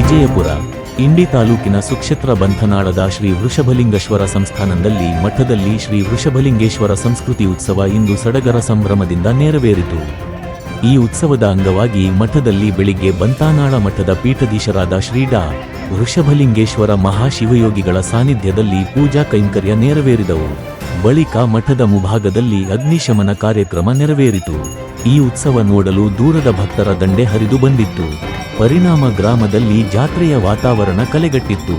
ವಿಜಯಪುರ ಇಂಡಿ ತಾಲೂಕಿನ ಸುಕ್ಷೇತ್ರ ಬಂಧನಾಳದ ಶ್ರೀ ವೃಷಭಲಿಂಗೇಶ್ವರ ಸಂಸ್ಥಾನದಲ್ಲಿ ಮಠದಲ್ಲಿ ಶ್ರೀ ವೃಷಭಲಿಂಗೇಶ್ವರ ಸಂಸ್ಕೃತಿ ಉತ್ಸವ ಇಂದು ಸಡಗರ ಸಂಭ್ರಮದಿಂದ ನೆರವೇರಿತು. ಈ ಉತ್ಸವದ ಅಂಗವಾಗಿ ಮಠದಲ್ಲಿ ಬೆಳಿಗ್ಗೆ ಬಂತಾನಾಳ ಮಠದ ಪೀಠಾಧೀಶರಾದ ಶ್ರೀ ಡಾ. ವೃಷಭಲಿಂಗೇಶ್ವರ ಮಹಾಶಿವಯೋಗಿಗಳ ಸಾನ್ನಿಧ್ಯದಲ್ಲಿ ಪೂಜಾ ಕೈಂಕರ್ಯ ನೆರವೇರಿದವು. ಬಳಿಕ ಮಠದ ಮುಂಭಾಗದಲ್ಲಿ ಅಗ್ನಿಶಮನ ಕಾರ್ಯಕ್ರಮ ನೆರವೇರಿತು. ಈ ಉತ್ಸವ ನೋಡಲು ದೂರದ ಭಕ್ತರ ದಂಡೆ ಹರಿದು ಬಂದಿತ್ತು. ಪರಿಣಾಮ ಗ್ರಾಮದಲ್ಲಿ ಜಾತ್ರೆಯ ವಾತಾವರಣ ಕಲೆಗಟ್ಟಿತ್ತು.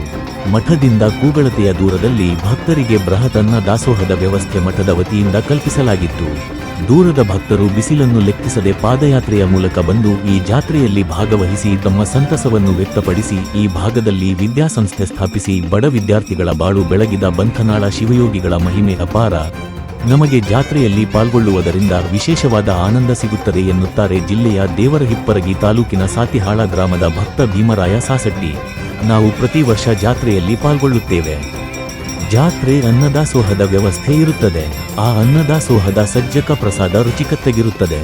ಮಠದಿಂದ ಕೂಗಳತೆಯ ದೂರದಲ್ಲಿ ಭಕ್ತರಿಗೆ ಬೃಹತ್ ಅನ್ನ ದಾಸೋಹದ ವ್ಯವಸ್ಥೆ ಮಠದ ವತಿಯಿಂದ ಕಲ್ಪಿಸಲಾಗಿತ್ತು. ದೂರದ ಭಕ್ತರು ಬಿಸಿಲನ್ನು ಲೆಕ್ಕಿಸದೆ ಪಾದಯಾತ್ರೆಯ ಮೂಲಕ ಬಂದು ಈ ಜಾತ್ರೆಯಲ್ಲಿ ಭಾಗವಹಿಸಿ ತಮ್ಮ ಸಂತಸವನ್ನು ವ್ಯಕ್ತಪಡಿಸಿ ಈ ಭಾಗದಲ್ಲಿ ವಿದ್ಯಾಸಂಸ್ಥೆ ಸ್ಥಾಪಿಸಿ ಬಡ ವಿದ್ಯಾರ್ಥಿಗಳ ಬಾಳು ಬೆಳಗಿದ ಬಂಧನಾಳ ಶಿವಯೋಗಿಗಳ ಮಹಿಮೆ ಅಪಾರ. ನಮಗೆ ಜಾತ್ರೆಯಲ್ಲಿ ಪಾಲ್ಗೊಳ್ಳುವುದರಿಂದ ವಿಶೇಷವಾದ ಆನಂದ ಸಿಗುತ್ತದೆ ಎನ್ನುತ್ತಾರೆ ಜಿಲ್ಲೆಯ ದೇವರಹಿಪ್ಪರಗಿ ತಾಲೂಕಿನ ಸಾತಿಹಾಳ ಗ್ರಾಮದ ಭಕ್ತ ಭೀಮರಾಯ ಸಾಸಟ್ಟಿ. ನಾವು ಪ್ರತಿ ವರ್ಷ ಜಾತ್ರೆಯಲ್ಲಿ ಪಾಲ್ಗೊಳ್ಳುತ್ತೇವೆ. ಜಾತ್ರೆ ಅನ್ನದಾಸೋಹದ ವ್ಯವಸ್ಥೆ ಇರುತ್ತದೆ. ಆ ಅನ್ನದಾಸೋಹದ ಸಜ್ಜಕ ಪ್ರಸಾದ ರುಚಿಕತ್ತಾಗಿರುತ್ತದೆ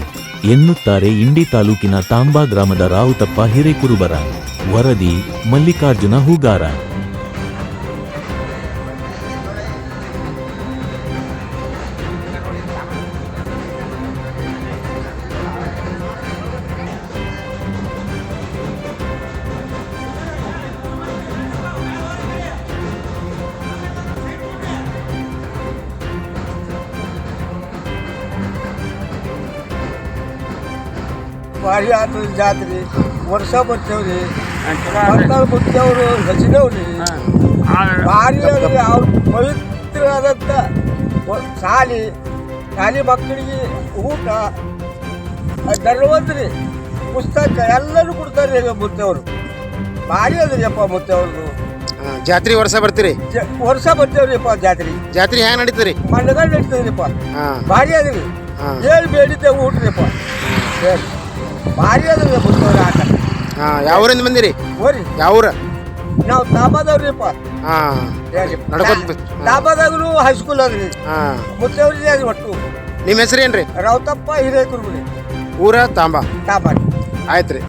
ಎನ್ನುತ್ತಾರೆ ಇಂಡಿ ತಾಲೂಕಿನ ತಾಂಬಾ ಗ್ರಾಮದ ರಾವುತಪ್ಪ ಹಿರೇಕುರುಬರ. ವರದಿ ಮಲ್ಲಿಕಾರ್ಜುನ ಹೂಗಾರ. ಭಾರಿ ಆತದ ಜಾತ್ರೆ ವರ್ಷ ಬರ್ತೇವ್ರಿ. ಮಕ್ಕಳು ಮುಖ್ಯವರು ಹಚ್ಚಿದವ್ರಿ. ಭಾರಿ ಅವ್ರಿಗೆ ಅವ್ರ ಪವಿತ್ರವಾದಂಥ ಶಾಲಿ ಮಕ್ಕಳಿಗೆ ಊಟ ಧರ್ಮವಂತ್ರಿ ಪುಸ್ತಕ ಎಲ್ಲರೂ ಕೊಡ್ತಾರೆ ಈಗ ಮುತ್ತವರು. ಭಾರಿ ಅದ್ರಿ ಅಪ್ಪ ಮುತ್ತವ್ರದ್ದು ಜಾತ್ರೆ ವರ್ಷ ಬರ್ತೀರಿ? ವರ್ಷ ಬರ್ತೇವ್ರಿಪ್ಪ. ಜಾತ್ರೆ ಹೆಂಗ್ ನಡೀತರಿ? ಮಂಡಗ ನಡೀತದ್ರಿಪ್ಪ. ಭಾರಿ ಅದ್ರಿ. ಹೇಳಿ ಬೇಡಿದ್ದೇವೆ ಊಟ್ರಿಪ್ಪ. ಭಾರಿ ಅದ್ರಿ ಮುತ್ತವ್ರ ಆಟ. ಯಾವ ಊರಿಂದ ಬಂದಿರಿ? ಹೋರಿ ಯಾವ ಊರ? ನಾವು ತಾಂಬಾದವ್ರಿಪ್ಪ. ತಾಂಬಾದಾಗಲು ಹೈಸ್ಕೂಲ್ ಅದ್ರಿ. ಮುತ್ತವ್ರಿ ಅದ್ರಿ ಒಟ್ಟು. ನಿಮ್ಮ ಹೆಸರು ಏನ್ರಿ? ರಾವುತಪ್ಪ ಹಿರೇಕುರುಬರಿ. ಊರ ತಾಂಬಾ. ಆಯ್ತ್ರಿ.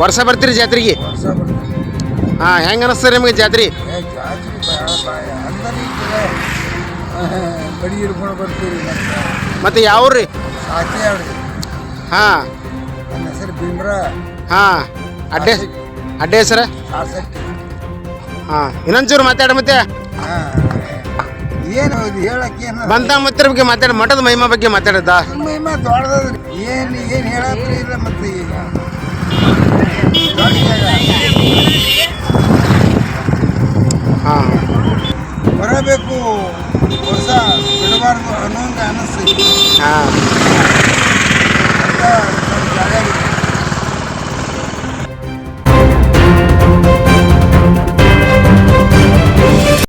ವರ್ಷ ಬರ್ತೀರಿ ಜಾತ್ರೆಗೆ? ಹೆಂಗ ಅನಿಸ್ತಾರೆ ನಿಮಗೆ ಜಾತ್ರೆ? ಬಡಿ ಹಿಡ್ಕೊಂಡು ಬರ್ತೀವಿ. ಮತ್ತೆ ಯಾವ್ರಿ? ನನ್ನ ಹೆಸರು ಭೀಮ್ರ. ಅಡ್ಡೆ ಹೆಸರ? ಇನ್ನೊಂಚೂರು ಮಾತಾಡ. ಮತ್ತೆ ಏನು ಹೇಳಕ್ಕೆ ಬಂತ ಮತ್ತೆ ಬಗ್ಗೆ ಮಾತಾಡ. ಮಠದ ಮಹಿಮಾ ಬಗ್ಗೆ ಮಾತಾಡದ. ಮಹಿಮಾ ದೊಡ್ಡದ್ರಿ. ಏನು ಹೇಳತ್ರಿ ಇಲ್ಲ. ಮತ್ತೆ ಈಗ ಬರಬೇಕು, ಹೊಸ ಬಿಡಬಾರ್ದು ಅನ್ನೋಂಗೆ ಅನಿಸ್ತೈತಿ.